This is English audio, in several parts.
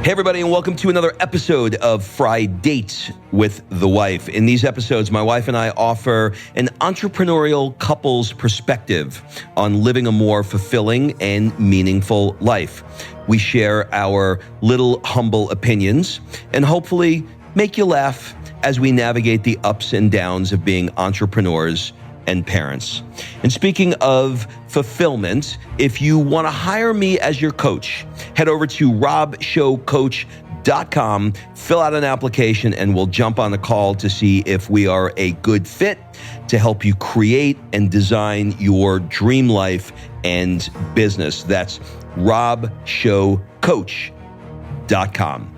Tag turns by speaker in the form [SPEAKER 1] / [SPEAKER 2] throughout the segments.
[SPEAKER 1] Hey, everybody, and welcome to another episode of Fri-Date with the wife. In these episodes, my wife and I offer an entrepreneurial couple's perspective on living a more fulfilling and meaningful life. We share our little humble opinions and hopefully make you laugh as we navigate the ups and downs of being entrepreneurs and parents. And speaking of fulfillment, if you want to hire me as your coach, head over to robshowcoach.com, fill out an application, and we'll jump on a call to see if we are a good fit to help you create and design your dream life and business. That's robshowcoach.com.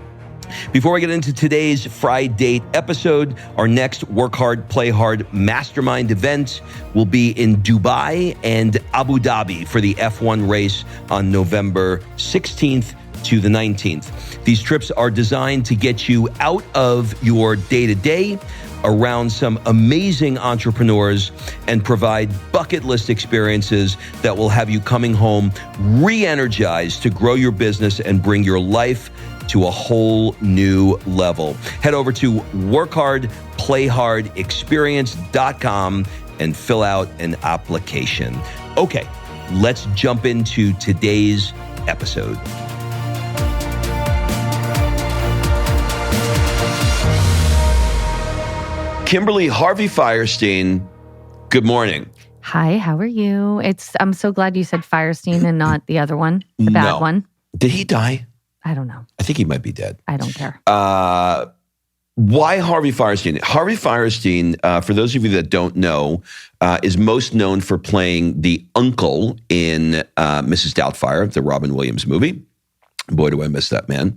[SPEAKER 1] Before we get into today's Fri-Date episode, our next Work Hard, Play Hard mastermind event will be in Dubai and Abu Dhabi for the F1 race on November 16th to the 19th. These trips are designed to get you out of your day-to-day, around some amazing entrepreneurs, and provide bucket list experiences that will have you coming home re-energized to grow your business and bring your life to a whole new level. Head over to workhardplayhardexperience.com and fill out an application. Okay, let's jump into today's episode. Kimberly Harvey Firestein, good morning.
[SPEAKER 2] Hi, how are you? I'm so glad you said Firestein and not the other one, the bad one.
[SPEAKER 1] Did he die?
[SPEAKER 2] I don't know.
[SPEAKER 1] I think he might be dead.
[SPEAKER 2] I don't care.
[SPEAKER 1] Why Harvey Firestein? Harvey Firestein, for those of you that don't know, is most known for playing the uncle in Mrs. Doubtfire, the Robin Williams movie. Boy, do I miss that man.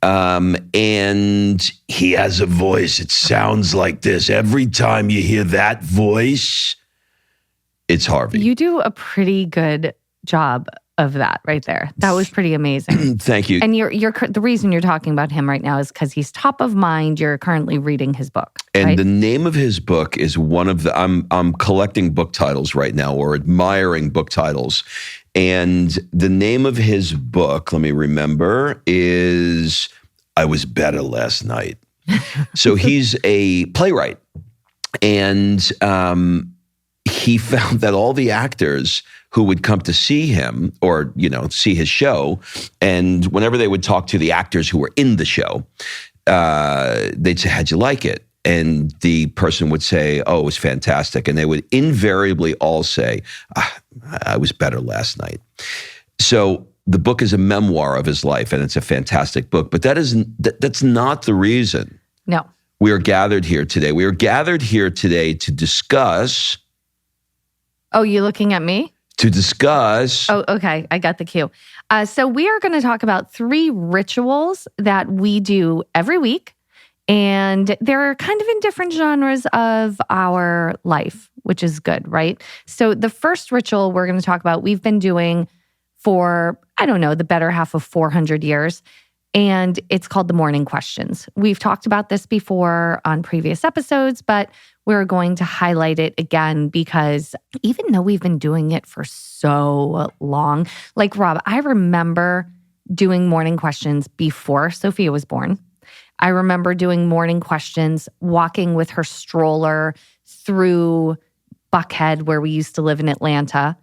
[SPEAKER 1] And he has a voice. It sounds like this. Every time you hear that voice, it's Harvey.
[SPEAKER 2] You do a pretty good job of that right there. That was pretty amazing.
[SPEAKER 1] Thank you.
[SPEAKER 2] And the reason you're talking about him right now is because he's top of mind. You're currently reading his book.
[SPEAKER 1] And
[SPEAKER 2] right?
[SPEAKER 1] the name of his book is one of the, I'm collecting book titles right now, or admiring book titles. And the name of his book, let me remember, is I Was Better Last Night. So he's a playwright. And he found that all the actors who would come to see him or, see his show, and whenever they would talk to the actors who were in the show, they'd say, how'd you like it? And the person would say, oh, it was fantastic. And they would invariably all say, I was better last night. So the book is a memoir of his life, and it's a fantastic book. But that's not the reason.
[SPEAKER 2] No.
[SPEAKER 1] We are gathered here today. We are gathered here today to discuss.
[SPEAKER 2] Oh, you looking at me?
[SPEAKER 1] To discuss.
[SPEAKER 2] Oh, okay. I got the cue. So we are going to talk about 3 rituals that we do every week. And they're kind of in different genres of our life, which is good, right? So the first ritual we're going to talk about, we've been doing for, the better half of 400 years. And it's called the morning questions. We've talked about this before on previous episodes, but we're going to highlight it again because even though we've been doing it for so long, like Rob, I remember doing morning questions before Sophia was born. I remember doing morning questions, walking with her stroller through Buckhead, where we used to live in Atlanta,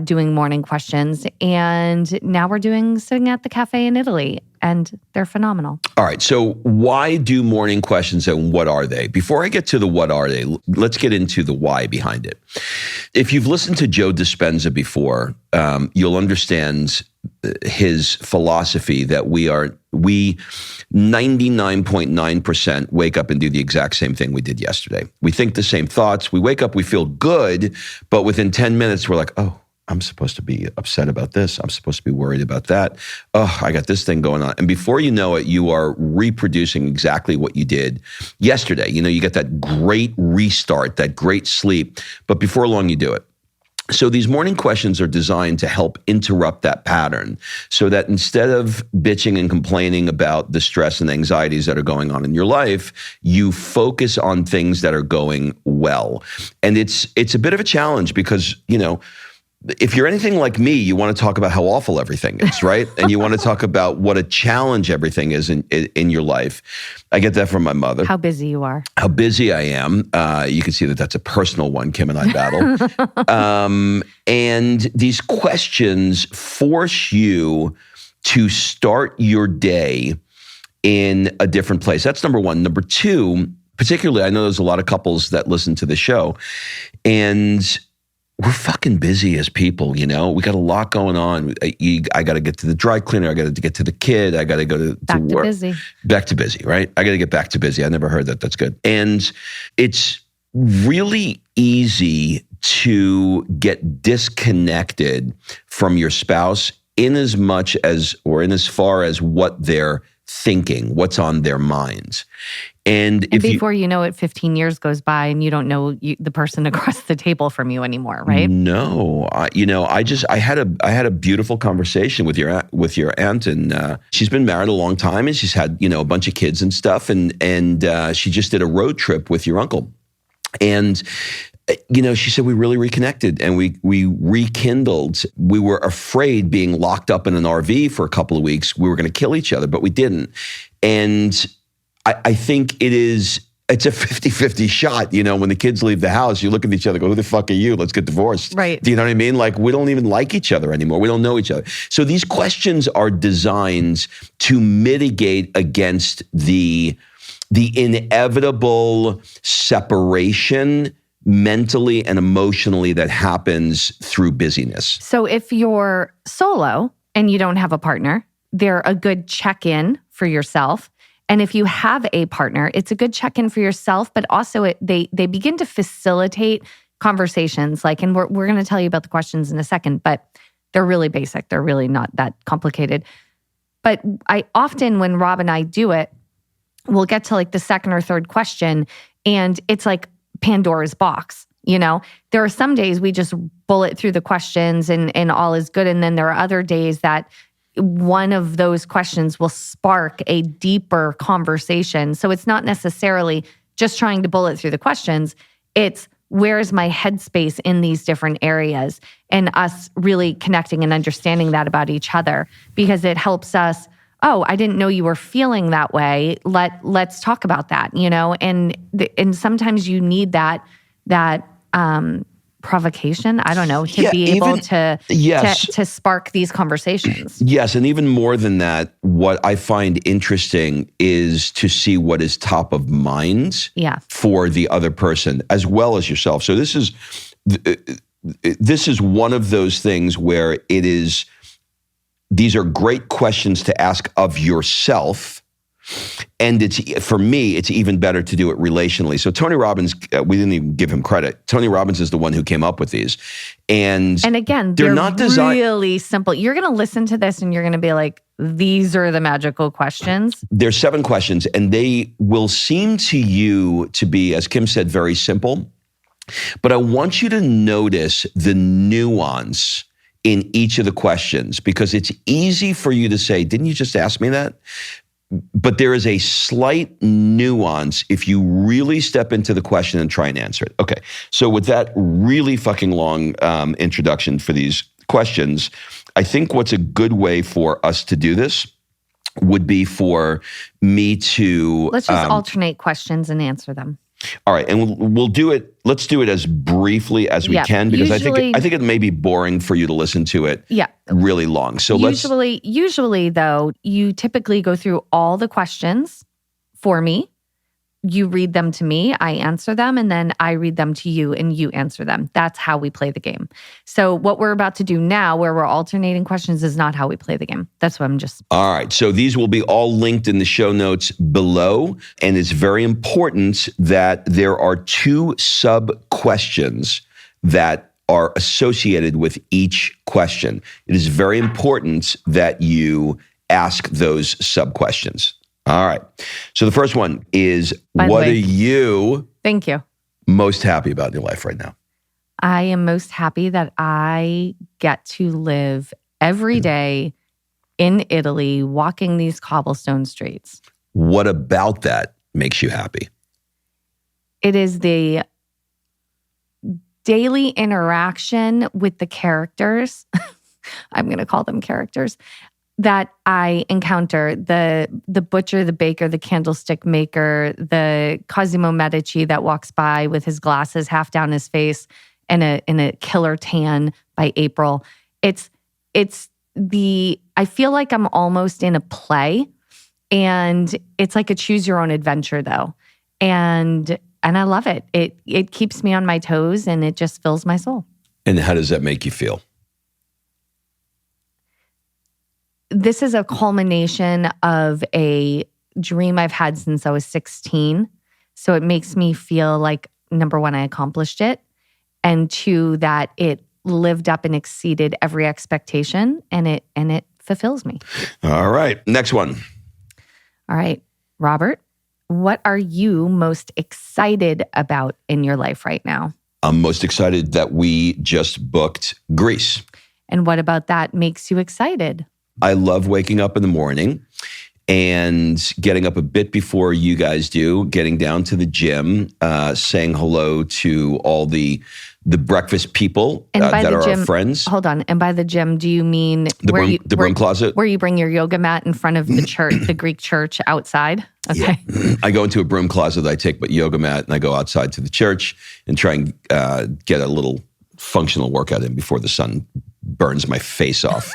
[SPEAKER 2] doing morning questions. And now we're sitting at the cafe in Italy, and they're phenomenal.
[SPEAKER 1] All right. So why do morning questions, and what are they? Before I get to the what are they, let's get into the why behind it. If you've listened to Joe Dispenza before, you'll understand his philosophy that we 99.9% wake up and do the exact same thing we did yesterday. We think the same thoughts. We wake up, we feel good, but within 10 minutes, we're like, oh, I'm supposed to be upset about this. I'm supposed to be worried about that. Oh, I got this thing going on. And before you know it, you are reproducing exactly what you did yesterday. You get that great restart, that great sleep, but before long you do it. So these morning questions are designed to help interrupt that pattern so that instead of bitching and complaining about the stress and anxieties that are going on in your life, you focus on things that are going well. And it's a bit of a challenge because, if you're anything like me, you want to talk about how awful everything is, right? And you want to talk about what a challenge everything is in your life. I get that from my mother.
[SPEAKER 2] How busy you are.
[SPEAKER 1] How busy I am. You can see that that's a personal one Kim and I battle. And these questions force you to start your day in a different place. That's number one. Number two, particularly, I know there's a lot of couples that listen to the show, and we're fucking busy as people, you know? We got a lot going on. I got to get to the dry cleaner. I got to get to the kid. I got to go to work.
[SPEAKER 2] Back to busy.
[SPEAKER 1] Back to busy, right? I got to get back to busy. I never heard that. That's good. And it's really easy to get disconnected from your spouse in as far as what they're thinking, what's on their minds. And
[SPEAKER 2] before you know it, 15 years goes by and you don't know the person across the table from you anymore, right?
[SPEAKER 1] No, I had a beautiful conversation with your aunt, and she's been married a long time, and she's had a bunch of kids and stuff, and she just did a road trip with your uncle, and she said we really reconnected and we rekindled. We were afraid being locked up in an RV for a couple of weeks. We were going to kill each other, but we didn't, and I think it's a 50-50 shot. When the kids leave the house, you look at each other, go, who the fuck are you? Let's get divorced.
[SPEAKER 2] Right.
[SPEAKER 1] Do you know what I mean? Like, we don't even like each other anymore. We don't know each other. So these questions are designed to mitigate against the inevitable separation mentally and emotionally that happens through busyness.
[SPEAKER 2] So if you're solo and you don't have a partner, they're a good check-in for yourself. And if you have a partner, it's a good check-in for yourself, but also they begin to facilitate conversations. And we're going to tell you about the questions in a second, but they're really basic. They're really not that complicated. But I often, when Rob and I do it, we'll get to the second or third question, and it's like Pandora's box. There are some days we just bullet through the questions and all is good. And then there are other days that one of those questions will spark a deeper conversation. So it's not necessarily just trying to bullet through the questions. It's where's my headspace in these different areas, and us really connecting and understanding that about each other, because it helps us, I didn't know you were feeling that way. Let's talk about that, and sometimes you need that provocation, I don't know, to be able to spark these conversations.
[SPEAKER 1] Yes, and even more than that, what I find interesting is to see what is top of mind for the other person as well as yourself. So this is one of those things where these are great questions to ask of yourself. And for me, it's even better to do it relationally. So Tony Robbins, we didn't even give him credit. Tony Robbins is the one who came up with these. And
[SPEAKER 2] again, they're not really simple. You're going to listen to this and you're going to be like, these are the magical questions.
[SPEAKER 1] There's 7 questions, and they will seem to you to be, as Kim said, very simple. But I want you to notice the nuance in each of the questions, because it's easy for you to say, didn't you just ask me that? But there is a slight nuance if you really step into the question and try and answer it. Okay, so with that really fucking long introduction for these questions, I think what's a good way for us to do this would be for me to...
[SPEAKER 2] Let's just alternate questions and answer them.
[SPEAKER 1] All right, and we'll do it. Let's do it as briefly as we can, because I think it may be boring for you to listen to it really long. So
[SPEAKER 2] usually though, you typically go through all the questions for me. You read them to me, I answer them, and then I read them to you and you answer them. That's how we play the game. So what we're about to do now, where we're alternating questions, is not how we play the game. That's what I'm just...
[SPEAKER 1] All right. So these will be all linked in the show notes below. And it's very important that there are 2 sub-questions that are associated with each question. It is very important that you ask those sub-questions. All right. So the first one is, what are you
[SPEAKER 2] Thank you.
[SPEAKER 1] most happy about in your life right now?
[SPEAKER 2] I am most happy that I get to live every day in Italy, walking these cobblestone streets.
[SPEAKER 1] What about that makes you happy?
[SPEAKER 2] It is the daily interaction with the characters, I'm going to call them characters, that I encounter, the butcher, the baker, the candlestick maker, the Cosimo Medici that walks by with his glasses half down his face and in a killer tan by April. I feel like I'm almost in a play, and it's like a choose your own adventure though. And I love it. It keeps me on my toes, and it just fills my soul.
[SPEAKER 1] And how does that make you feel?
[SPEAKER 2] This is a culmination of a dream I've had since I was 16. So it makes me feel like, number one, I accomplished it. And two, that it lived up and exceeded every expectation, and it fulfills me.
[SPEAKER 1] All right. Next one.
[SPEAKER 2] All right. Robert, what are you most excited about in your life right now?
[SPEAKER 1] I'm most excited that we just booked Greece.
[SPEAKER 2] And what about that makes you excited?
[SPEAKER 1] I love waking up in the morning and getting up a bit before you guys do, getting down to the gym, saying hello to all the breakfast people that are our friends.
[SPEAKER 2] Hold on. And by the gym, do you mean
[SPEAKER 1] the broom closet?
[SPEAKER 2] Where you bring your yoga mat in front of the church, the Greek church outside? Okay.
[SPEAKER 1] Yeah. I go into a broom closet, I take my yoga mat, and I go outside to the church and try and get a little functional workout in before the sun burns my face off.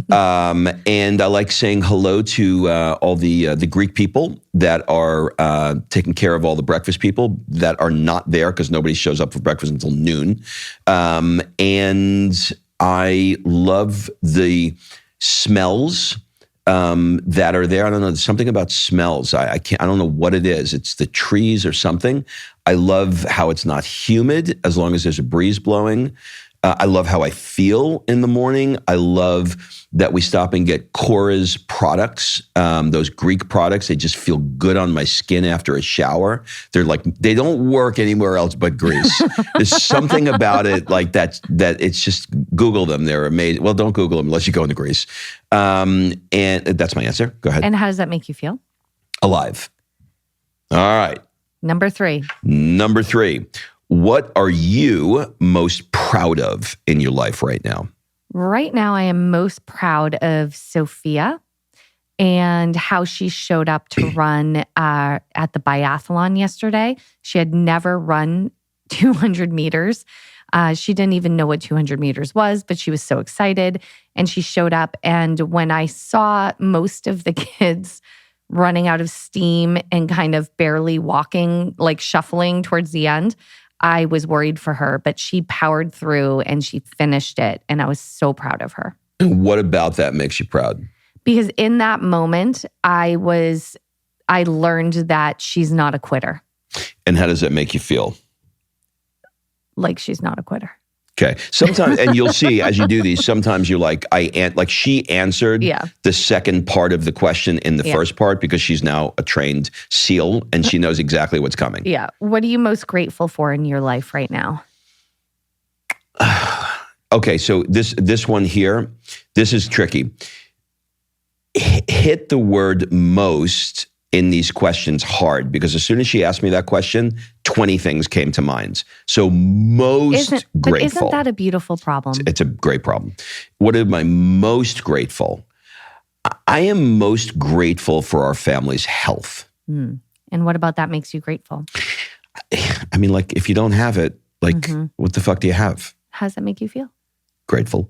[SPEAKER 1] And I like saying hello to all the Greek people that are taking care of all the breakfast people that are not there because nobody shows up for breakfast until noon. And I love the smells that are there. I don't know. There's something about smells. I don't know what it is. It's the trees or something. I love how it's not humid as long as there's a breeze blowing. I love how I feel in the morning. I love that we stop and get Cora's products, those Greek products. They just feel good on my skin after a shower. They're like, they don't work anywhere else but Greece. There's something about it like that it's just, Google them. They're amazing. Well, don't Google them unless you go into Greece. And that's my answer. Go ahead.
[SPEAKER 2] And how does that make you feel?
[SPEAKER 1] Alive. All right.
[SPEAKER 2] Number three. What are you most proud of in your life right now? Right now, I am most proud of Sophia and how she showed up to run at the biathlon yesterday. She had never run 200 meters. She didn't even know what 200 meters was, but she was so excited. And she showed up. And when I saw most of the kids running out of steam and kind of barely walking, like shuffling towards the end, I was worried for her, but she powered through and she finished it. And I was so proud of her.
[SPEAKER 1] And what about that makes you proud?
[SPEAKER 2] Because in that moment, I learned that she's not a quitter.
[SPEAKER 1] And how does that make you feel?
[SPEAKER 2] Like she's not a quitter.
[SPEAKER 1] Okay. Sometimes, and you'll see as you do these, sometimes you're like, she answered the second part of the question in the first part because she's now a trained SEAL and she knows exactly what's coming.
[SPEAKER 2] Yeah. What are you most grateful for in your life right now?
[SPEAKER 1] Okay. So this one here, this is tricky. Hit the word most in these questions hard because as soon as she asked me that question, 20 things came to mind. So most grateful.
[SPEAKER 2] But isn't that a beautiful problem?
[SPEAKER 1] It's a great problem. What am I most grateful? I am most grateful for our family's health.
[SPEAKER 2] And what about that makes you grateful?
[SPEAKER 1] I mean, like if you don't have it, like what the fuck do you have?
[SPEAKER 2] How does that make you feel?
[SPEAKER 1] Grateful.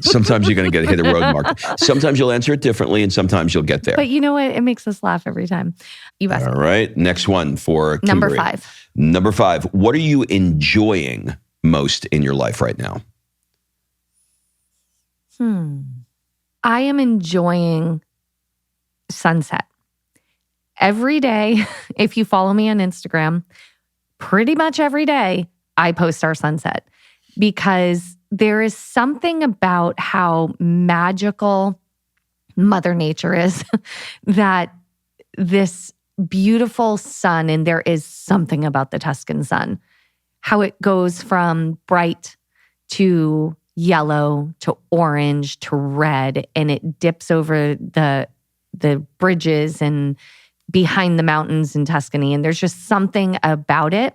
[SPEAKER 1] Sometimes you're going to hit a road mark. Sometimes you'll answer it differently and sometimes you'll get there.
[SPEAKER 2] But you know what? It makes us laugh every time. You ask.
[SPEAKER 1] All right. Next one for
[SPEAKER 2] Kimberly.
[SPEAKER 1] Number five. What are you enjoying most in your life right now?
[SPEAKER 2] I am enjoying sunset. Every day, if you follow me on Instagram, pretty much every day, I post our sunset because there is something about how magical Mother Nature is that this beautiful sun, and there is something about the Tuscan sun, how it goes from bright to yellow to orange to red, and it dips over the bridges and behind the mountains in Tuscany. And there's just something about it.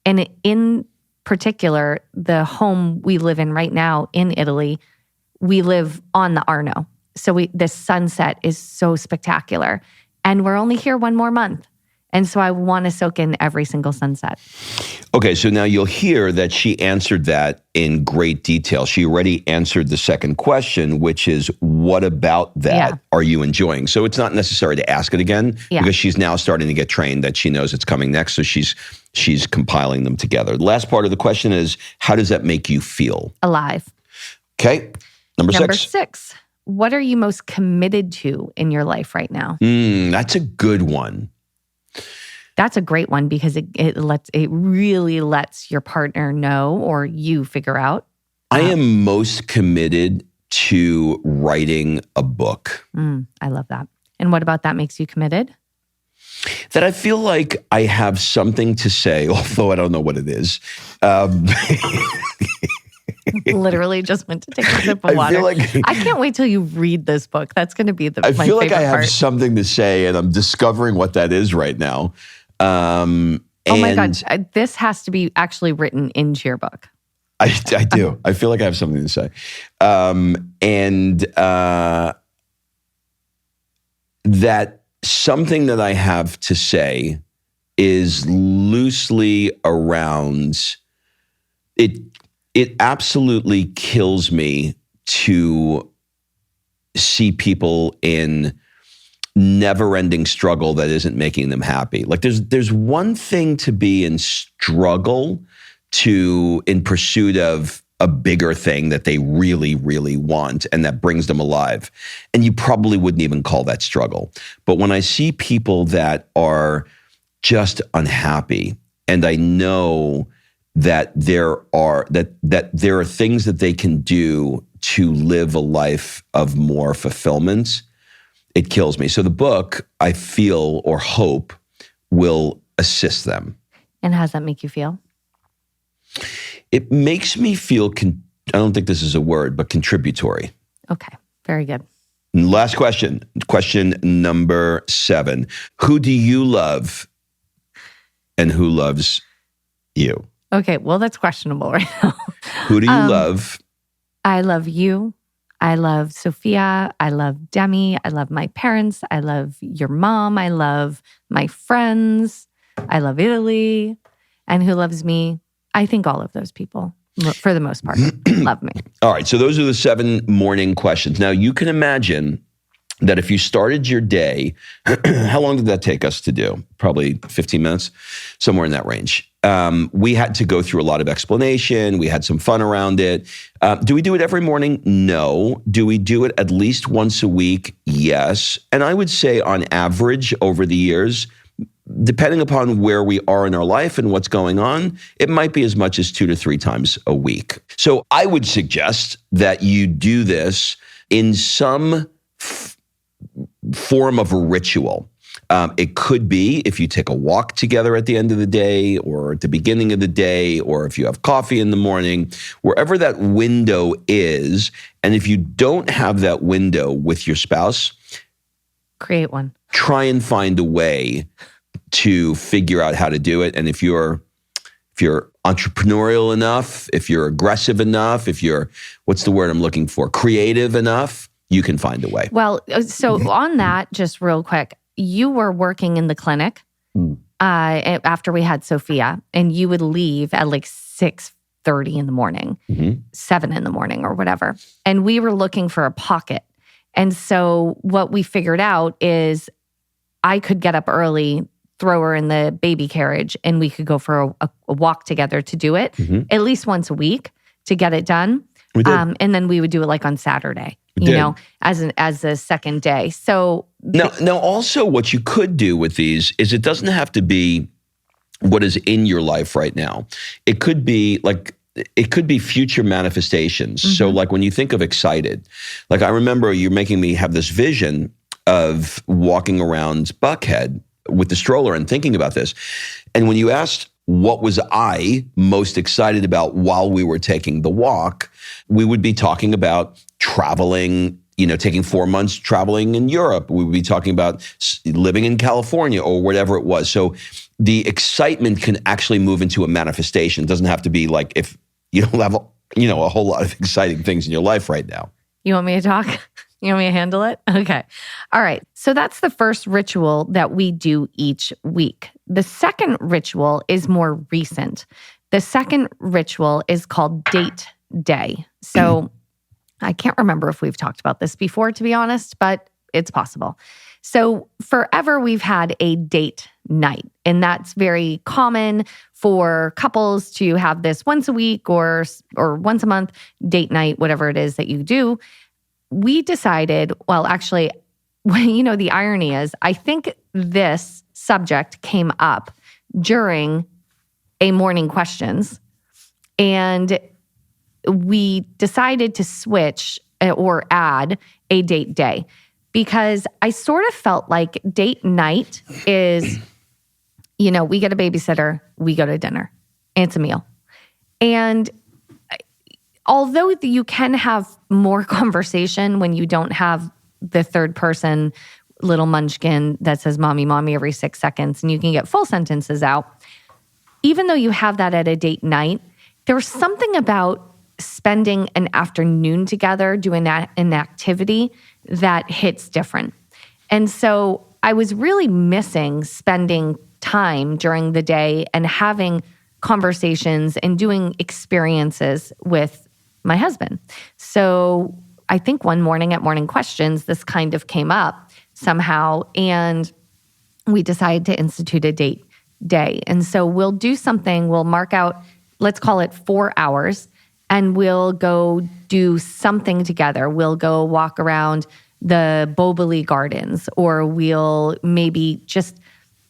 [SPEAKER 2] And in particular, the home we live in right now in Italy, we live on the Arno. So the sunset is so spectacular. And we're only here one more month. And so I want to soak in every single sunset.
[SPEAKER 1] Okay, so now you'll hear that she answered that in great detail. She already answered the second question, which is, what about that are you enjoying? So it's not necessary to ask it again because she's now starting to get trained that she knows it's coming next. So she's compiling them together. The last part of the question is, how does that make you feel?
[SPEAKER 2] Alive.
[SPEAKER 1] Okay, number
[SPEAKER 2] six. What are you most committed to in your life right now?
[SPEAKER 1] That's a good one.
[SPEAKER 2] That's a great one because it really lets your partner know or you figure out.
[SPEAKER 1] I am most committed to writing a book.
[SPEAKER 2] I love that. And what about that makes you committed?
[SPEAKER 1] That I feel like I have something to say, although I don't know what it is.
[SPEAKER 2] Literally just went to take a sip of water. I can't wait till you read this book. That's going to be my favorite part.
[SPEAKER 1] I feel like I have something to say, and I'm discovering what that is right now.
[SPEAKER 2] Oh my God. This has to be actually written into your book.
[SPEAKER 1] I do. I feel like I have something to say. That something that I have to say is loosely around it. It absolutely kills me to see people in never-ending struggle that isn't making them happy. Like there's one thing to be in struggle in pursuit of a bigger thing that they really, really want and that brings them alive. And you probably wouldn't even call that struggle. But when I see people that are just unhappy, and I know that there are things that they can do to live a life of more fulfillment, it kills me. So the book, I feel or hope, will assist them.
[SPEAKER 2] And how does that make you feel?
[SPEAKER 1] It makes me feel, I don't think this is a word, but contributory.
[SPEAKER 2] Okay, very good.
[SPEAKER 1] Last question number 7. Who do you love and who loves you?
[SPEAKER 2] Okay, well, that's questionable right now.
[SPEAKER 1] Who do you love?
[SPEAKER 2] I love you. I love Sophia. I love Demi. I love my parents. I love your mom. I love my friends. I love Italy. And who loves me? I think all of those people, for the most part, love me.
[SPEAKER 1] All right, so those are the 7 morning questions. Now, you can imagine that if you started your day, how long did that take us to do? Probably 15 minutes, somewhere in that range. We had to go through a lot of explanation. We had some fun around it. Do we do it every morning? No. Do we do it at least once a week? Yes. And I would say on average over the years, depending upon where we are in our life and what's going on, it might be as much as 2 to 3 times a week. So I would suggest that you do this in some form of a ritual. It could be if you take a walk together at the end of the day or at the beginning of the day, or if you have coffee in the morning, wherever that window is. And if you don't have that window with your spouse,
[SPEAKER 2] create one.
[SPEAKER 1] Try and find a way to figure out how to do it. And if you're entrepreneurial enough, if you're aggressive enough, if you're, what's the word I'm looking for, creative enough, you can find a way.
[SPEAKER 2] Well, so on that, just real quick, you were working in the clinic after we had Sophia, and you would leave at like 6:30 in the morning, 7 in the morning or whatever. And we were looking for a pocket. And so what we figured out is I could get up early, throw her in the baby carriage, and we could go for a walk together to do it at least once a week to get it done.
[SPEAKER 1] We did.
[SPEAKER 2] And then we would do it like on Saturday, as a second day. So
[SPEAKER 1] now also what you could do with these is it doesn't have to be what is in your life right now. It could be future manifestations. So like when you think of excited, like I remember you making me have this vision of walking around Buckhead with the stroller and thinking about this. And when you asked what was I most excited about while we were taking the walk, we would be talking about traveling, taking 4 months traveling in Europe. We would be talking about living in California or whatever it was. So the excitement can actually move into a manifestation. It doesn't have to be like if you don't have, a whole lot of exciting things in your life right now.
[SPEAKER 2] You want me to talk? You want me to handle it? Okay. All right. So that's the first ritual that we do each week. The second ritual is more recent. The second ritual is called date day. So I can't remember if we've talked about this before, to be honest, but it's possible. So forever we've had a date night, and that's very common for couples to have this once a week or once a month date night, whatever it is that you do. We decided, well, actually, the irony is, I think this subject came up during a morning questions, and we decided to switch or add a date day because I sort of felt like date night is, we get a babysitter, we go to dinner, and it's a meal. And although you can have more conversation when you don't have the third person little munchkin that says mommy, mommy every 6 seconds, and you can get full sentences out, even though you have that at a date night, there's something about spending an afternoon together doing an activity that hits different. And so I was really missing spending time during the day and having conversations and doing experiences with my husband. So I think one morning at Morning Questions, this kind of came up somehow, and we decided to institute a date day. And so we'll do something, we'll mark out, let's call it 4 hours, and we'll go do something together. We'll go walk around the Boboli Gardens, or we'll maybe just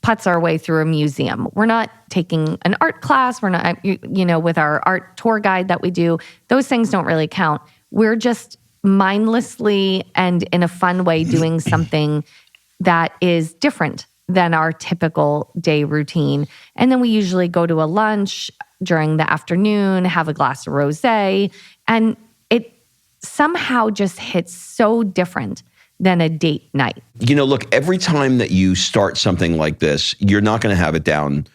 [SPEAKER 2] putz our way through a museum. We're not taking an art class. We're not, with our art tour guide that we do, those things don't really count. We're just mindlessly and in a fun way doing something that is different than our typical day routine. And then we usually go to a lunch during the afternoon, have a glass of rosé, and it somehow just hits so different than a date night.
[SPEAKER 1] Look, every time that you start something like this, you're not going to have it down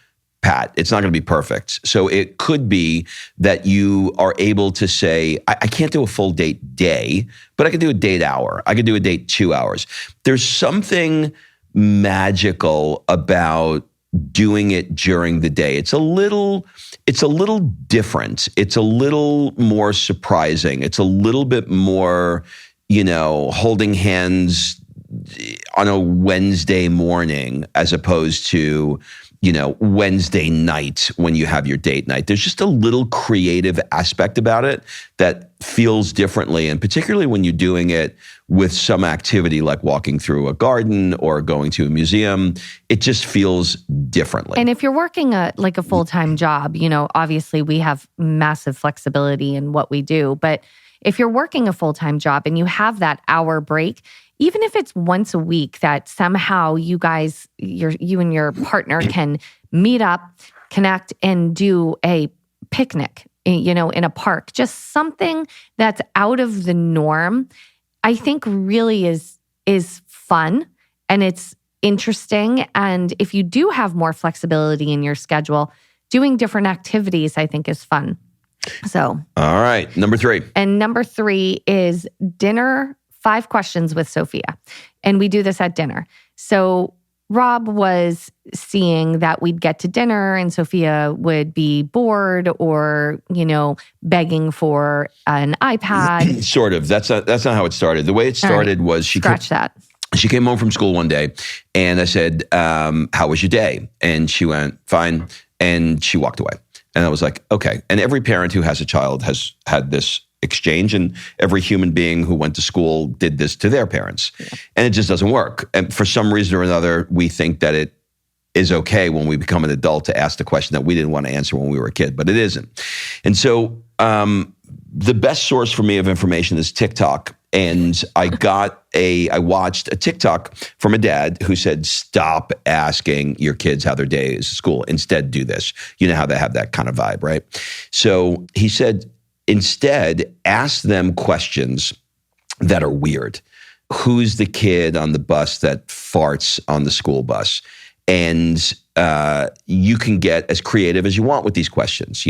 [SPEAKER 1] pat. It's not going to be perfect. So it could be that you are able to say, I can't do a full date day, but I can do a date hour. I can do a date 2 hours. There's something magical about doing it during the day. It's a little different. It's a little more surprising. It's a little bit more, holding hands on a Wednesday morning as opposed to, Wednesday night when you have your date night. There's just a little creative aspect about it that feels differently. And particularly when you're doing it with some activity like walking through a garden or going to a museum, it just feels differently.
[SPEAKER 2] And if you're working a full-time job, obviously we have massive flexibility in what we do. But if you're working a full-time job and you have that hour break, even if it's once a week that somehow you guys, you and your partner can meet up, connect, and do a picnic, in a park, just something that's out of the norm, I think really is fun and it's interesting. And if you do have more flexibility in your schedule, doing different activities, I think is fun. So.
[SPEAKER 1] All right. Number 3.
[SPEAKER 2] And number 3 is dinner 5 questions with Sophia. And we do this at dinner. So Rob was seeing that we'd get to dinner and Sophia would be bored or, begging for an iPad.
[SPEAKER 1] Sort of. That's not how it started. The way it started was she came home from school one day and I said, how was your day? And she went, fine. And she walked away. And I was like, okay. And every parent who has a child has had this exchange, and every human being who went to school did this to their parents. Yeah. And it just doesn't work. And for some reason or another, we think that it is okay when we become an adult to ask the question that we didn't want to answer when we were a kid, but it isn't. And so the best source for me of information is TikTok. And I watched a TikTok from a dad who said, stop asking your kids how their day is at school. Instead, do this. You know how they have that kind of vibe, right? So he said, instead, ask them questions that are weird. Who's the kid on the bus that farts on the school bus? And you can get as creative as you want with these questions.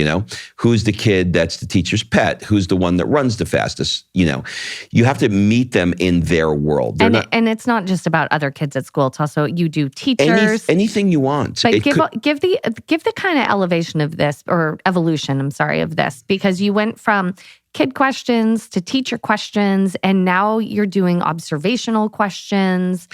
[SPEAKER 1] Who's the kid that's the teacher's pet? Who's the one that runs the fastest? You have to meet them in their world.
[SPEAKER 2] And it's not just about other kids at school. It's also you do teachers,
[SPEAKER 1] anything you want.
[SPEAKER 2] But give the kind of elevation of this, or evolution. I'm sorry, of this, because you went from kid questions to teacher questions, and now you're doing observational questions.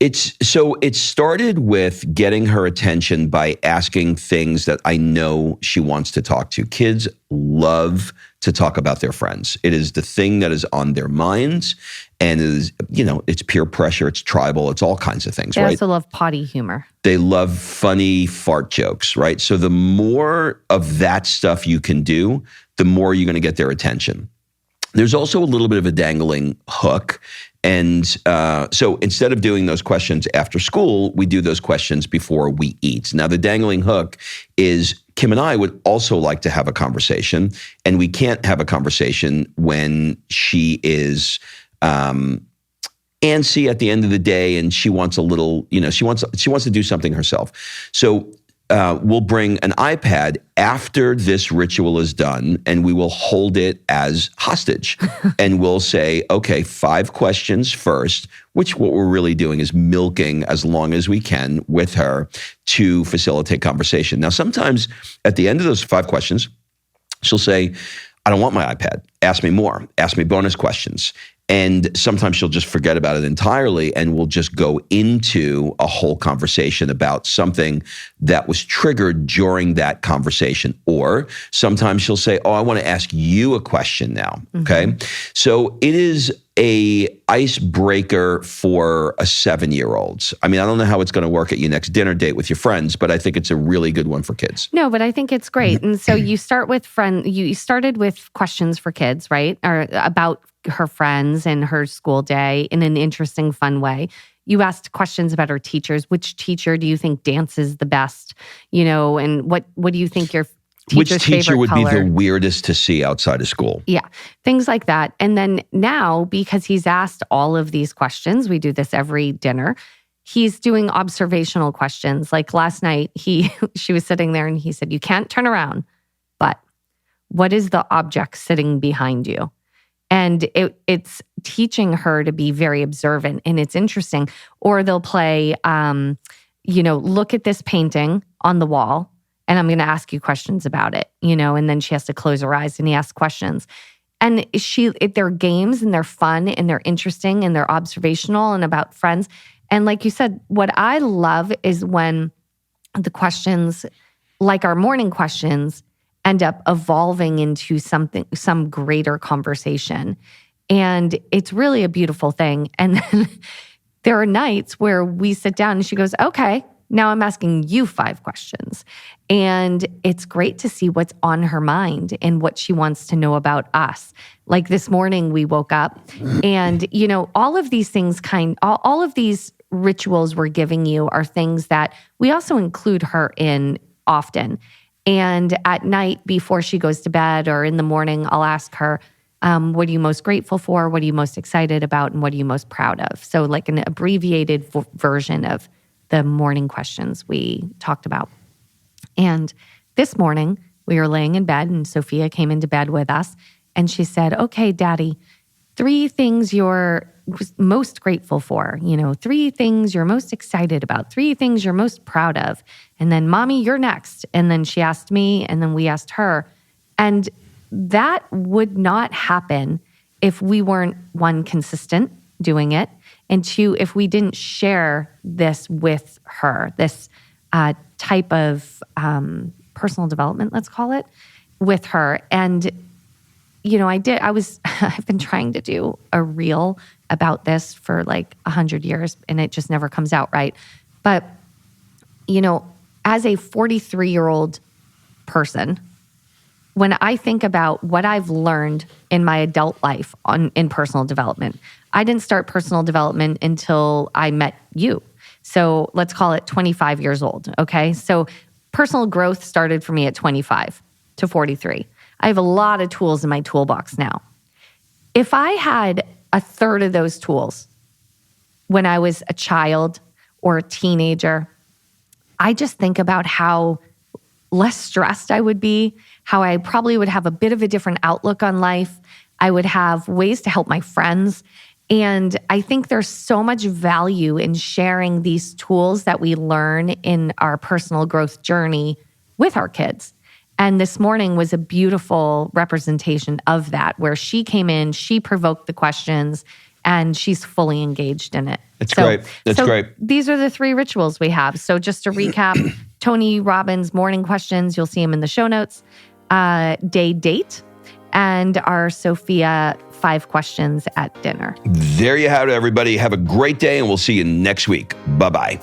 [SPEAKER 1] It started with getting her attention by asking things that I know she wants to talk to. Kids love to talk about their friends. It is the thing that is on their minds, and it is, it's peer pressure, it's tribal, it's all kinds of things,
[SPEAKER 2] right? They also love potty humor.
[SPEAKER 1] They love funny fart jokes, right? So the more of that stuff you can do, the more you're going to get their attention. There's also a little bit of a dangling hook. And so instead of doing those questions after school, we do those questions before we eat. Now, the dangling hook is Kim and I would also like to have a conversation, and we can't have a conversation when she is antsy at the end of the day, and she wants a little, she wants to do something herself. So we'll bring an iPad after this ritual is done, and we will hold it as hostage. And we'll say, okay, 5 questions first, which what we're really doing is milking as long as we can with her to facilitate conversation. Now, sometimes at the end of those 5 questions, she'll say, I don't want my iPad. Ask me more. Ask me bonus questions. And sometimes she'll just forget about it entirely, and we'll just go into a whole conversation about something that was triggered during that conversation. Or sometimes she'll say, I want to ask you a question now. Okay. So it is a icebreaker for a 7-year-old. I mean, I don't know how it's going to work at your next dinner date with your friends, but I think it's a really good one for kids.
[SPEAKER 2] No, but I think it's great. And so you start with you started with questions for kids, right? Or about her friends and her school day in an interesting, fun way. You asked questions about her teachers. Which teacher do you think dances the best? And what do you think your teacher's
[SPEAKER 1] Which teacher would
[SPEAKER 2] color?
[SPEAKER 1] Be the weirdest to see outside of school?
[SPEAKER 2] Yeah, things like that. And then now, because he's asked all of these questions, we do this every dinner, he's doing observational questions. Like last night, she was sitting there and he said, you can't turn around, but what is the object sitting behind you? And it's teaching her to be very observant, and it's interesting. Or they'll play, look at this painting on the wall, and I'm going to ask you questions about it, and then she has to close her eyes and he asks questions. And they're games, and they're fun, and they're interesting, and they're observational and about friends. And like you said, what I love is when the questions, like our morning questions, end up evolving into some greater conversation. And it's really a beautiful thing. And then there are nights where we sit down and she goes, okay, now I'm asking you 5 questions. And it's great to see what's on her mind and what she wants to know about us. Like this morning we woke up and, all of these things all of these rituals we're giving you are things that we also include her in often. And at night before she goes to bed or in the morning, I'll ask her, what are you most grateful for? What are you most excited about? And what are you most proud of? So like an abbreviated version of the morning questions we talked about. And this morning we were laying in bed and Sophia came into bed with us and she said, okay, Daddy, 3 things you're most grateful for, 3 things you're most excited about, 3 things you're most proud of. And then Mommy, you're next. And then she asked me and then we asked her. And that would not happen if we weren't, 1, consistent doing it, and 2, if we didn't share this with her, this type of personal development, let's call it, with her. And I've been trying to do a reel about this for like 100 years and it just never comes out right. But, as a 43-year-old person, when I think about what I've learned in my adult life in personal development, I didn't start personal development until I met you. So let's call it 25 years old, okay? So personal growth started for me at 25 to 43. I have a lot of tools in my toolbox now. If I had a third of those tools when I was a child or a teenager, I just think about how less stressed I would be, how I probably would have a bit of a different outlook on life. I would have ways to help my friends. And I think there's so much value in sharing these tools that we learn in our personal growth journey with our kids. And this morning was a beautiful representation of that, where she came in, she provoked the questions, and she's fully engaged in it.
[SPEAKER 1] It's great. That's great.
[SPEAKER 2] These are the 3 rituals we have. So just to recap, Tony Robbins' morning questions, you'll see them in the show notes, date, and our Sophia 5 questions at dinner.
[SPEAKER 1] There you have it, everybody. Have a great day, and we'll see you next week. Bye-bye.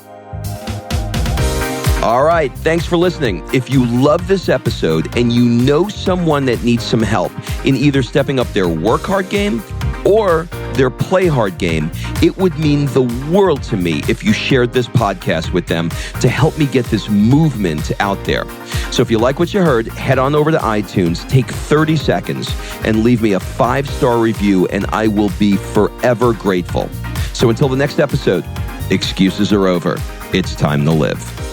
[SPEAKER 1] All right, thanks for listening. If you love this episode and you know someone that needs some help in either stepping up their work hard game or their play hard game, it would mean the world to me if you shared this podcast with them to help me get this movement out there. So if you like what you heard, head on over to iTunes, take 30 seconds, and leave me a 5-star review, and I will be forever grateful. So until the next episode, excuses are over. It's time to live.